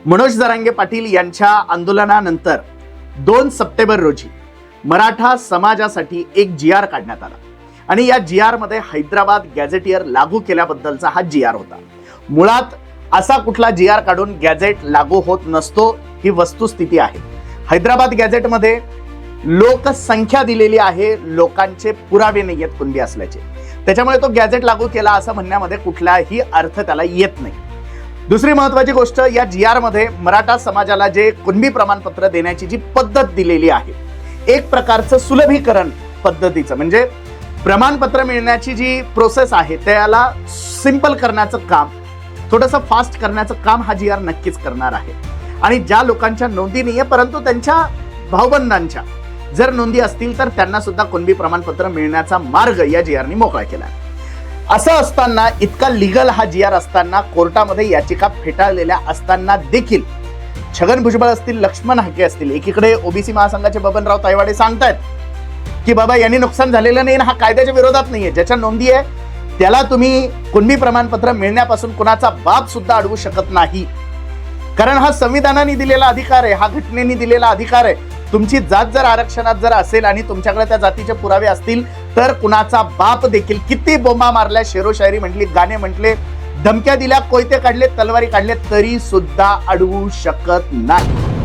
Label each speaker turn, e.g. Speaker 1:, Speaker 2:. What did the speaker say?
Speaker 1: मनोज जरांगे पाटील यांच्या आंदोलनानंतर 2 सप्टेंबर रोजी मराठा समाजासाठी एक GR काढण्यात आला आणि या GR मध्ये हैदराबाद गॅझेटियर लागू केल्याबद्दलचा हा GR होता। मुळात असा कुठला GR काढून गॅझेट लागू होत नसतो ही वस्तुस्थिती आहे। हैदराबाद गॅझेट मध्ये लोकसंख्या दिलेली आहे, लोकांचे पुरावे नाहीयेत कुणबी असल्याचे, त्याच्यामुळे तो गॅझेट लागू केला असं म्हणण्यामध्ये कुठलाही अर्थ त्याला येत नाही। दुसरी महत्त्वाची गोष्ट, या GR मध्ये मराठा समाजाला जे कुणबी प्रमाणपत्र देण्याची जी पद्धत दिलेली आहे, एक प्रकारचं सुलभीकरण पद्धतीचं, म्हणजे प्रमाणपत्र मिळण्याची जी प्रोसेस आहे त्याला सिंपल करण्याचं काम, थोडंसं फास्ट करण्याचं काम हा GR नक्कीच करणार आहे। आणि ज्या लोकांच्या नोंदी नाहीये परंतु त्यांच्या भावबंधांच्या जर नोंदी असतील तर त्यांना सुद्धा कुणबी प्रमाणपत्र मिळण्याचा मार्ग या GRने मोकळा केला। असं असताना, इतका लीगल हा GR असताना, कोर्टामध्ये याचिका फेटाळलेल्या असताना देखील छगन भुजबळ असतील, लक्ष्मण हाके असतील, एकीकडे ओबीसी महासंघाचे बबनराव तायवाडे सांगतायत की बाबा यांनी नुकसान झालेलं नाही, हा कायद्याच्या विरोधात नाहीये, ज्याच्या नोंदी आहे त्याला तुम्ही कुणबी प्रमाणपत्र मिळण्यापासून कुणाचा बाप सुद्धा अडवू शकत नाही, कारण हा संविधानाने दिलेला अधिकार आहे, हा घटनेने दिलेला अधिकार आहे। तुमची जात जर आरक्षणात जर असेल आणि तुमच्याकडे त्या जातीचे पुरावे असतील तर कुणाचा बाप देखील, किती बोंबा मारल्या, शेरोशायरी म्हटली, गाणे म्हटले, धमक्या दिल्या, कोयते काढले, तलवारी काढले, तरी सुद्धा अडवू शकत नाही।